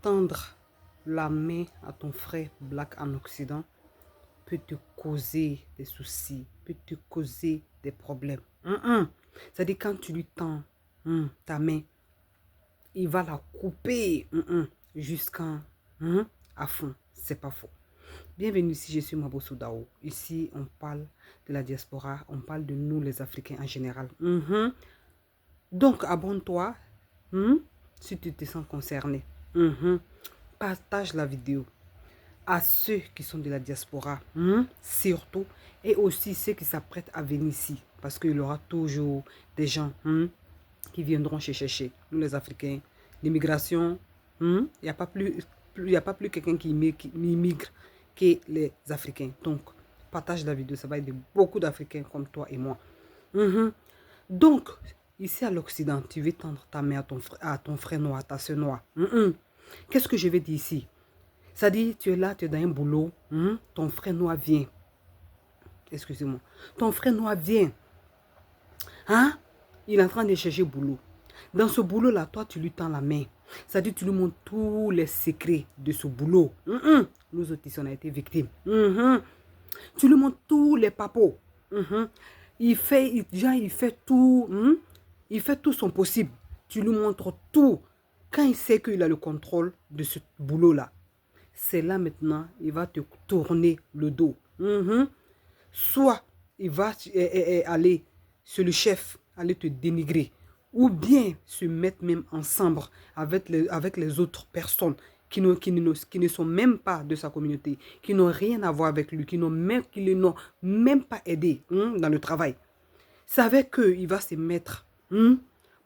Tendre la main à ton frère black en Occident peut te causer des soucis, peut te causer des problèmes. C'est-à-dire quand tu lui tends ta main, il va la couper jusqu'à à fond. C'est pas faux. Bienvenue ici, je suis Mabo Soudao. Ici, on parle de la diaspora, on parle de nous les Africains en général. Donc, abonne-toi si tu te sens concerné. Partage la vidéo à ceux qui sont de la diaspora, surtout, et aussi ceux qui s'apprêtent à venir ici. Parce qu'il y aura toujours des gens qui viendront chercher. Nous les Africains, l'immigration, il n'y a pas plus quelqu'un qui immigre que les Africains. Donc, partage la vidéo, ça va aider beaucoup d'Africains comme toi et moi. Donc, ici à l'Occident, tu veux tendre ta main à ton frère noir, à ta soeur noire. Qu'est-ce que je vais dire ici? Ça dit, tu es là, tu es dans un boulot, ton frère noir vient. Excusez-moi. Ton frère noir vient. Il est en train de chercher boulot. Dans ce boulot-là, toi, tu lui tends la main. Ça dit, tu lui montres tous les secrets de ce boulot. Nous autres, ici, on a été victimes. Tu lui montres tous les papos. Il fait tout. Il fait tout son possible. Tu lui montres tout. Quand il sait qu'il a le contrôle de ce boulot-là, c'est là maintenant, il va te tourner le dos. Soit il va aller sur le chef, aller te dénigrer, ou bien se mettre même ensemble avec les autres personnes qui ne sont même pas de sa communauté, qui n'ont rien à voir avec lui, qui ne l'ont même pas aidé dans le travail. C'est avec eux il va se mettre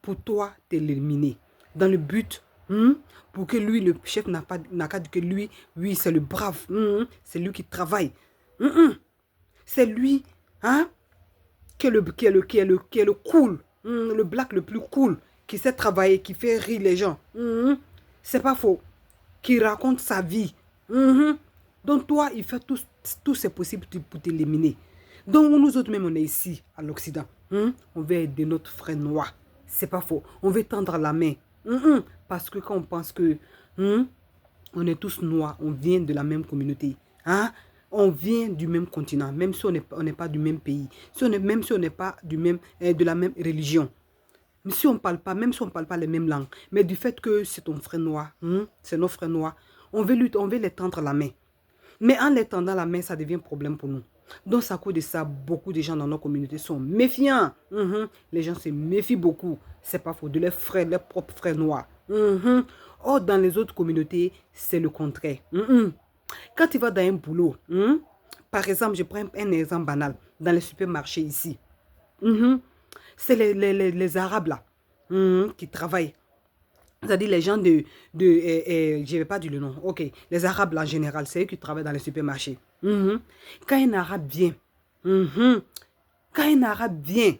pour toi t'éliminer. Dans le but pour que lui, le chef n'a qu'à dire que lui, oui, c'est le brave, c'est lui qui travaille. C'est lui qui est le cool, le black le plus cool, qui sait travailler, qui fait rire les gens. C'est pas faux. Qui raconte sa vie. Donc toi, il fait tout c'est possible pour t'éliminer. Donc nous autres même, on est ici, à l'Occident. On veut aider notre frère noir. C'est pas faux. On veut tendre la main. Parce que quand on pense que on est tous noirs, on vient de la même communauté. On vient du même continent, même si on n'est pas du même pays. Même si on n'est pas de la même religion. Même si on parle pas les mêmes langues. Mais du fait que c'est ton frère noir, c'est nos frères noirs, on veut les tendre la main. Mais en les tendant la main, ça devient un problème pour nous. Donc, à cause de ça, beaucoup de gens dans nos communautés sont méfiants. Les gens se méfient beaucoup. C'est pas faux. De leurs frères, leurs propres frères noirs. Or, dans les autres communautés, c'est le contraire. Quand tu vas dans un boulot, par exemple, je prends un exemple banal. Dans les supermarchés ici, c'est les Arabes là qui travaillent. C'est-à-dire les gens je ne vais pas dire le nom, ok. Les Arabes là, en général, c'est eux qui travaillent dans les supermarchés. Quand un Arabe vient,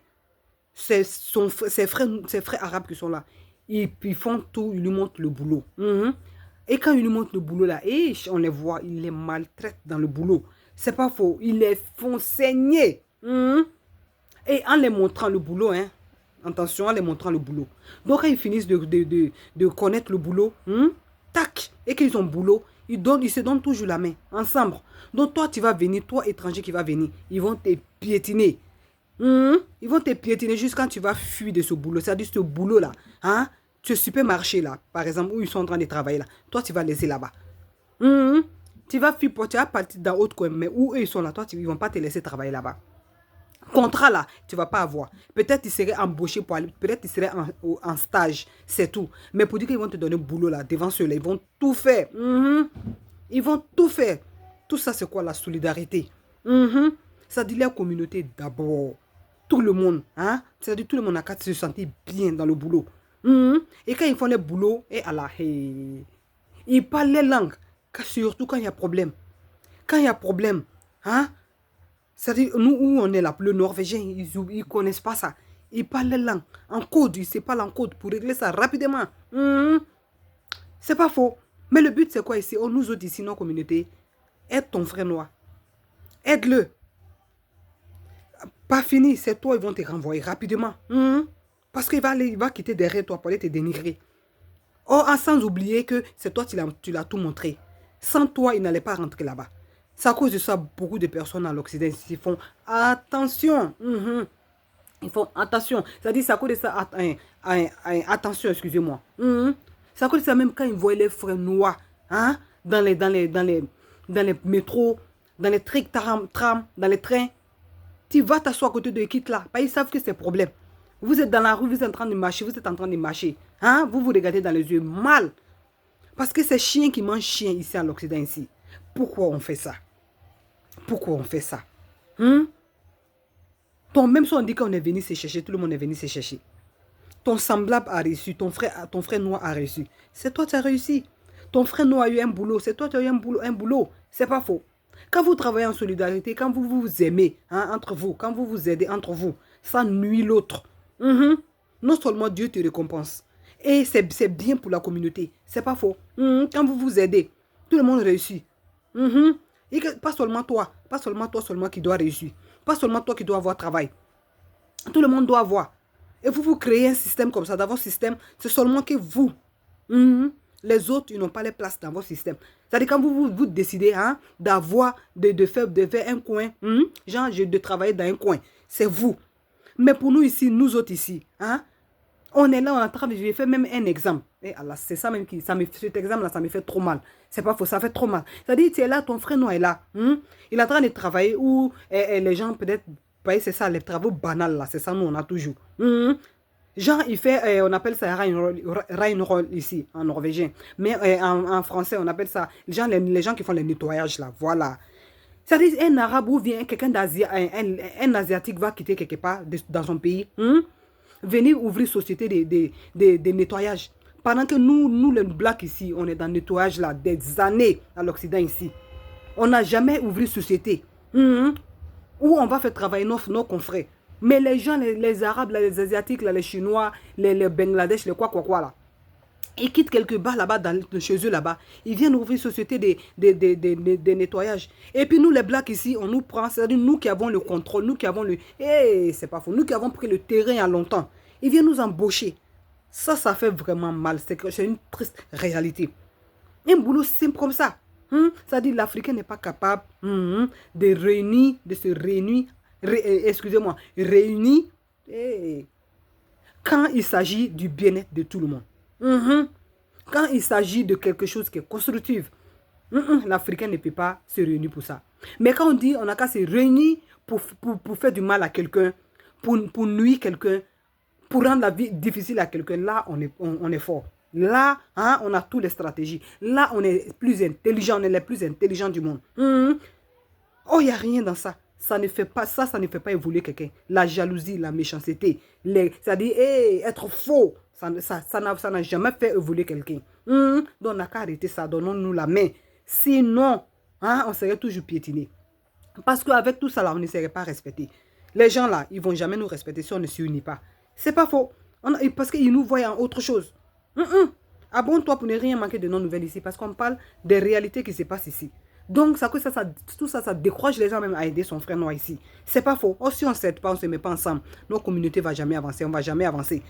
c'est ses frères arabes qui sont là. Ils font tout, ils lui montrent le boulot. Et quand ils lui montrent le boulot là, et on les voit, ils les maltraitent dans le boulot. C'est pas faux, ils les font saigner. Et en les montrant le boulot, attention, en les montrant le boulot. Donc quand ils finissent de connaître le boulot, tac, et qu'ils ont boulot, ils se donnent toujours la main, ensemble. Donc toi, tu vas venir, toi étranger qui va venir, ils vont te piétiner. Ils vont te piétiner jusqu'à quand tu vas fuir de ce boulot. C'est-à-dire ce boulot-là, ce supermarché là, par exemple, où ils sont en train de travailler là, toi tu vas laisser là-bas. Tu vas fuir, tu vas partir dans autre coin, mais où eux ils sont là, toi ils ne vont pas te laisser travailler là-bas. Contrat là, tu ne vas pas avoir. Peut-être tu serais embauché pour aller, peut-être tu serais en stage, c'est tout. Mais pour dire qu'ils vont te donner boulot là, devant ceux-là, ils vont tout faire. Ils vont tout faire. Tout ça, c'est quoi la solidarité? Ça dit la communauté d'abord. Tout le monde, c'est-à-dire tout le monde a qu'à se sentir bien dans le boulot. Et quand ils font le boulot, et Allah, ils parlent les langues, surtout quand il y a problème. Quand il y a problème, c'est-à-dire, nous où on est là, le Norvégien, ils ne connaissent pas ça. Ils parlent les langues en code, ils se parlent en code pour régler ça rapidement. C'est pas faux. Mais le but, c'est quoi ici? Nous autres ici, nos communautés, aide ton frère noir. Aide-le. Pas fini, c'est toi, ils vont te renvoyer rapidement. Parce qu'il va quitter derrière toi pour aller te dénigrer. Oh, ah, sans oublier que c'est toi, tu l'as tout montré. Sans toi, il n'allait pas rentrer là-bas. C'est à cause de ça, beaucoup de personnes à l'Occident ici font attention. Ils font attention. C'est-à-dire, c'est à cause de ça, attention, excusez-moi. C'est à cause de ça, même quand ils voient les frères noirs, hein, dans les métros, dans les trams, dans les trains, tu vas t'asseoir à côté de quitte là. Parce qu'ils savent que c'est problème. Vous êtes dans la rue, vous êtes en train de marcher, vous êtes en train de marcher. Hein? Vous vous regardez dans les yeux mal. Parce que c'est chien qui mange chien ici à l'Occident ici. Pourquoi on fait ça? Pourquoi on fait ça? Même si on dit qu'on est venu se chercher, tout le monde est venu se chercher. Ton semblable a réussi, ton frère noir a réussi. C'est toi qui as réussi. Ton frère noir a eu un boulot, c'est toi qui as eu un boulot. C'est pas faux. Quand vous travaillez en solidarité, quand vous vous aimez hein, entre vous, quand vous vous aidez entre vous, ça nuit l'autre. Non seulement Dieu te récompense, et c'est bien pour la communauté. C'est pas faux. Quand vous vous aidez, tout le monde réussit. Et pas seulement toi seulement qui dois réussir. Pas seulement toi qui dois avoir travail. Tout le monde doit avoir. Et vous créez un système comme ça. Dans votre système, c'est seulement que vous. Les autres, ils n'ont pas les places dans votre système. C'est-à-dire quand vous décidez hein, d'avoir, de faire un coin, genre de travailler dans un coin, c'est vous. Mais pour nous ici, nous autres ici, hein, on est là, on est en train de faire même un exemple. Et Allah, c'est ça même cet exemple-là, ça me fait trop mal. C'est pas faux, ça fait trop mal. C'est-à-dire, tu es là, ton frère noir est là. Il est en train de travailler où les gens peut-être, c'est ça, les travaux banals là, c'est ça, nous on a toujours. Genre, il fait, on appelle ça Reinroll ici, en norvégien. Mais en français, on appelle ça, les gens qui font le nettoyage là, voilà. C'est-à-dire, un arabe ou bien quelqu'un un asiatique va quitter quelque part dans son pays, venir ouvrir société de nettoyage. Pendant que nous les blacks ici, on est dans le nettoyage là, des années à l'Occident ici. On n'a jamais ouvert société. Où on va faire travailler nos confrères. Mais les gens, les arabes, les asiatiques, les chinois, les Bangladesh, les quoi là. Ils quittent quelque part là-bas, chez eux là-bas. Ils viennent ouvrir une société de nettoyage. Et puis nous, les blacks ici, on nous prend, c'est-à-dire nous qui avons le contrôle, nous qui avons le... c'est pas faux, nous qui avons pris le terrain il y a longtemps. Ils viennent nous embaucher. Ça fait vraiment mal. C'est une triste réalité. Un boulot simple comme ça. C'est-à-dire l'Africain n'est pas capable de se réunir, excusez-moi, réunir quand il s'agit du bien-être de tout le monde. Quand il s'agit de quelque chose qui est constructif, l'Africain ne peut pas se réunir pour ça. Mais quand on dit on n'a qu'à se réunir pour faire du mal à quelqu'un, pour nuire quelqu'un, pour rendre la vie difficile à quelqu'un, là on est fort. Là, hein, on a toutes les stratégies. Là, on est plus intelligent, on est les plus intelligents du monde. Oh, il n'y a rien dans ça. Ça ne fait pas évoluer quelqu'un. La jalousie, la méchanceté, c'est-à-dire être faux, ça n'a jamais fait évoluer quelqu'un. Donc, on n'a qu'à arrêter ça, donnons-nous la main. Sinon, hein, on serait toujours piétiné. Parce qu'avec tout ça, là, on ne serait pas respecté. Les gens, là, ils ne vont jamais nous respecter si on ne s'unit pas. C'est pas faux. Parce qu'ils nous voient en autre chose. Abonne-toi pour ne rien manquer de nos nouvelles ici. Parce qu'on parle des réalités qui se passent ici. Donc, tout ça, ça décourage les gens même à aider son frère noir ici. C'est pas faux. Oh, si on ne s'aide pas, on ne se met pas ensemble, nos communautés ne vont jamais avancer. On ne va jamais avancer.